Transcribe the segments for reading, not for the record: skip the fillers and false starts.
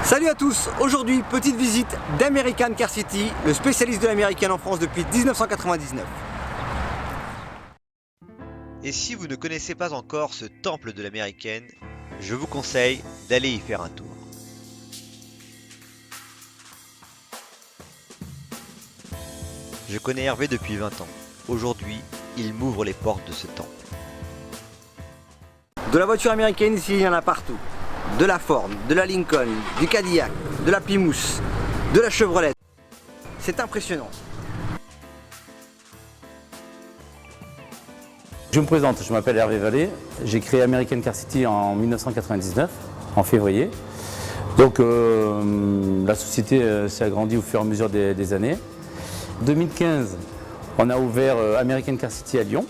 Salut à tous, aujourd'hui petite visite d'American Car City, le spécialiste de l'américaine en France depuis 1999. Et si vous ne connaissez pas encore ce temple de l'américaine, je vous conseille d'aller y faire un tour. Je connais Hervé depuis 20 ans. Aujourd'hui, il m'ouvre les portes de ce temple. De la voiture américaine ici, il y en a partout. De la Ford, de la Lincoln, du Cadillac, de la Plymouth, de la Chevrolet. C'est impressionnant. Je me présente, je m'appelle Hervé Vallée, j'ai créé American Car City en 1999, en février. Donc la société s'est agrandie au fur et à mesure des années. En 2015, on a ouvert American Car City à Lyon,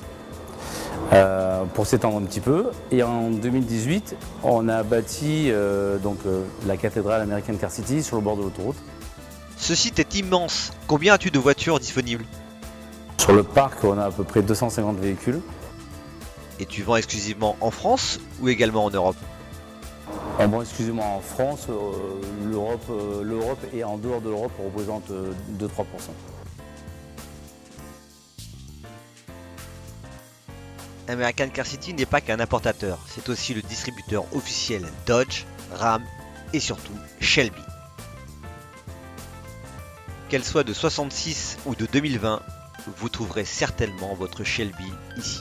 pour s'étendre un petit peu. Et en 2018, on a bâti la cathédrale American Car City sur le bord de l'autoroute. Ce site est immense. Combien as-tu de voitures disponibles? Sur le parc, on a à peu près 250 véhicules. Et tu vends exclusivement en France ou également en Europe? Bon, excusez-moi, en France, l'Europe et en dehors de l'Europe représente 2-3%. American Car City n'est pas qu'un importateur, c'est aussi le distributeur officiel Dodge, Ram et surtout Shelby. Qu'elle soit de 66 ou de 2020, vous trouverez certainement votre Shelby ici.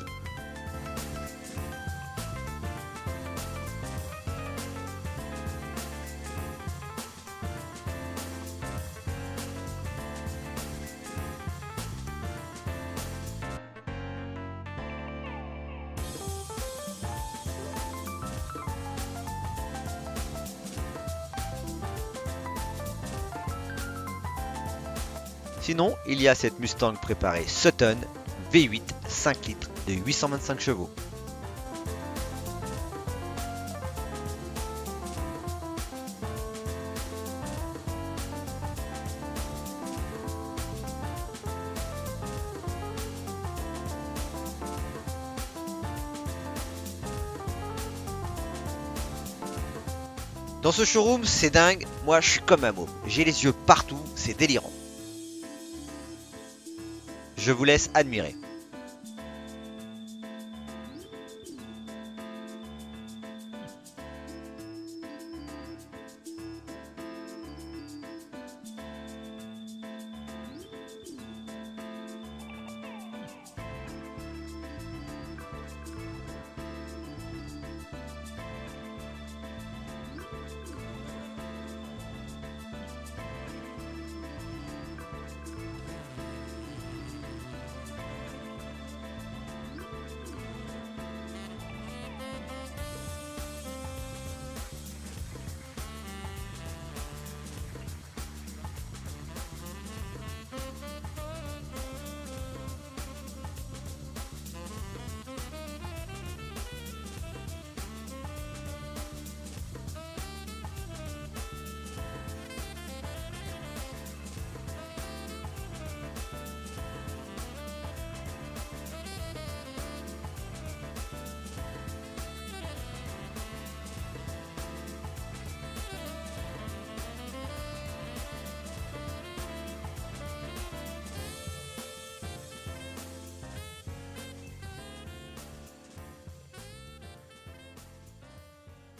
Sinon, il y a cette Mustang préparée Sutton V8 5 litres de 825 chevaux. Dans ce showroom, c'est dingue, moi je suis comme un môme, j'ai les yeux partout, c'est délirant. Je vous laisse admirer.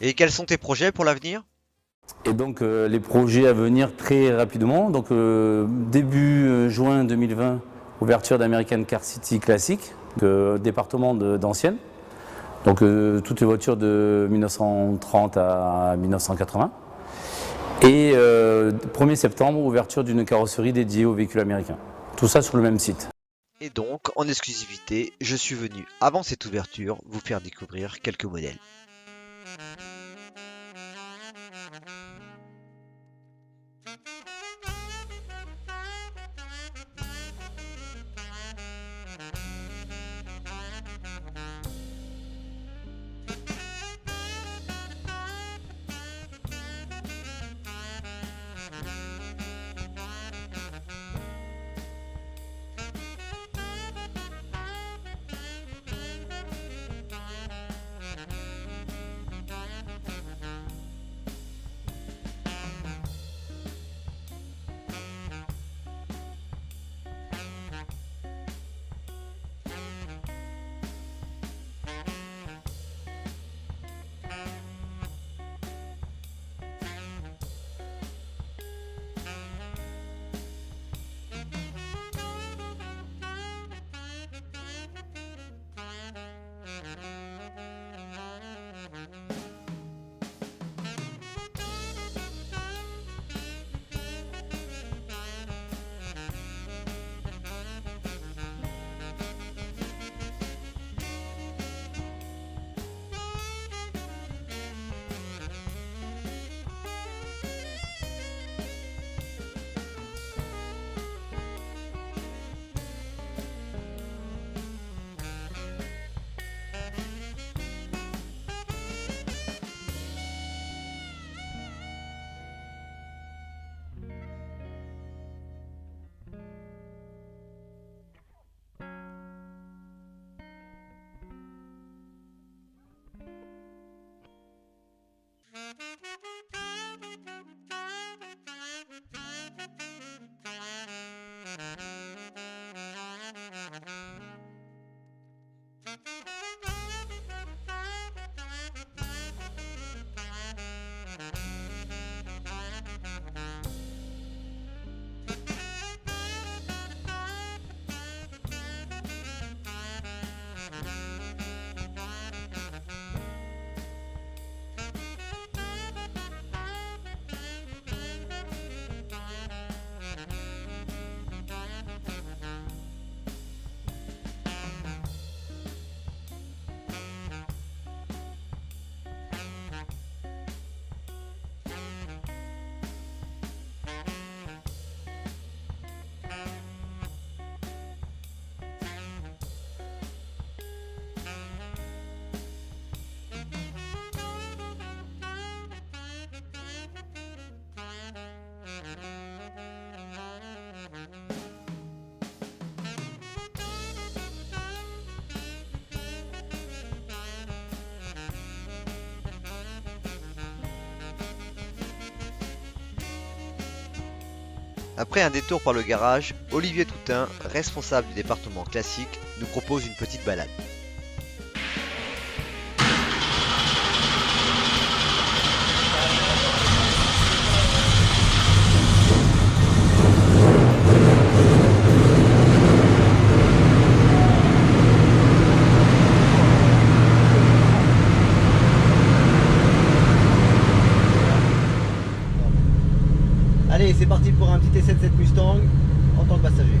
Et quels sont tes projets pour l'avenir? Et donc les projets à venir très rapidement. Donc début juin 2020, ouverture d'American Car City classique, département d'Ancienne. Donc toutes les voitures de 1930 à 1980. Et 1er septembre, ouverture d'une carrosserie dédiée aux véhicules américains. Tout ça sur le même site. Et donc, en exclusivité, je suis venu avant cette ouverture vous faire découvrir quelques modèles. Après un détour par le garage, Olivier Toutain, responsable du département classique, nous propose une petite balade. Allez, c'est parti pour un petit essai de cette Mustang en tant que passager.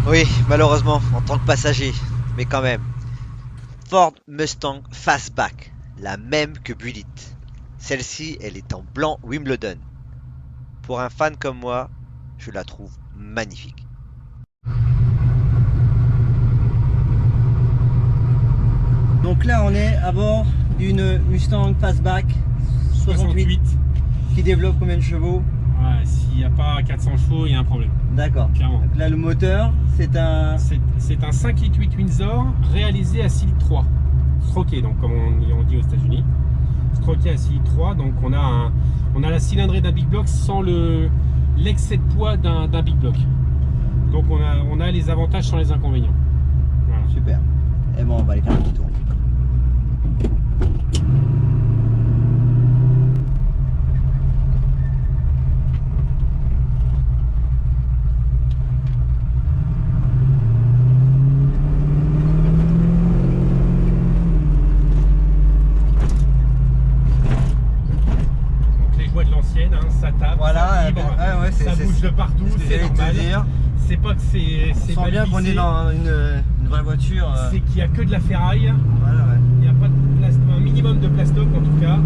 Oui, malheureusement, en tant que passager, mais quand même. Ford Mustang Fastback, la même que Bullitt. Celle-ci, elle est en blanc Wimbledon. Pour un fan comme moi, je la trouve magnifique. Donc là, on est à bord d'une Mustang Fastback 68 qui développe combien de chevaux? Ouais, s'il n'y a pas 400 chevaux, il y a un problème. D'accord. Clairement. Donc là, le moteur, c'est un... C'est un 5,8 Windsor réalisé à 6 litres 3. Stroké, donc comme on dit aux États-Unis. Stroké à 6 litres 3. Donc on a la cylindrée d'un Big Block sans l'excès de poids d'un Big Block. Donc on a les avantages sans les inconvénients. Voilà. Super. Et bon, on va aller faire un petit tour. De l'ancienne, hein, ça tape, Voilà, ça vibre, ouais, ça bouge de partout, c'est normal. C'est pas que c'est On sent bien qu'on est dans une vraie voiture. C'est qu'il n'y a que de la ferraille. Voilà, ouais. Il n'y a pas de un minimum de plastoc en tout cas.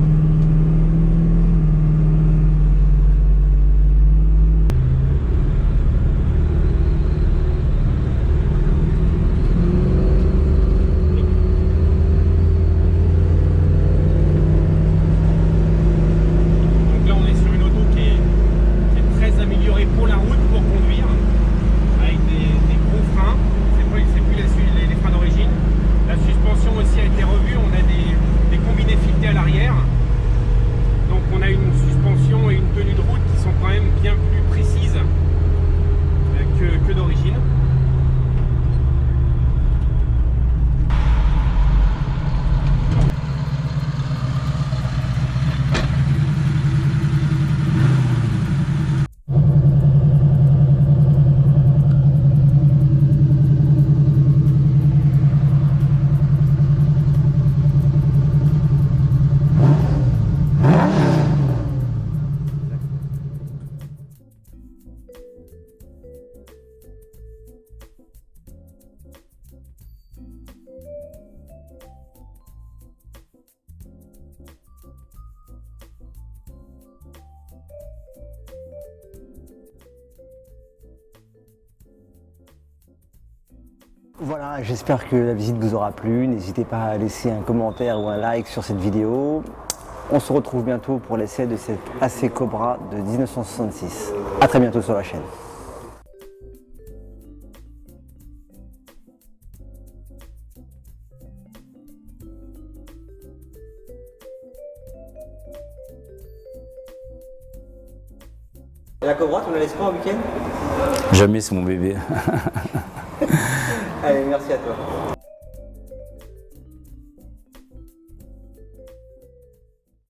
Pour la route, pour conduire, avec des gros freins, c'est plus les freins d'origine. La suspension aussi a été revue, on a des combinés filetés à l'arrière. Donc on a une suspension et une tenue de route qui sont quand même bien plus précises que d'origine. Voilà, j'espère que la visite vous aura plu. N'hésitez pas à laisser un commentaire ou un like sur cette vidéo. On se retrouve bientôt pour l'essai de cette AC Cobra de 1966. A très bientôt sur la chaîne. Et la Cobra, tu ne la laisses pas en week-end? Jamais, c'est mon bébé. Allez, merci à toi.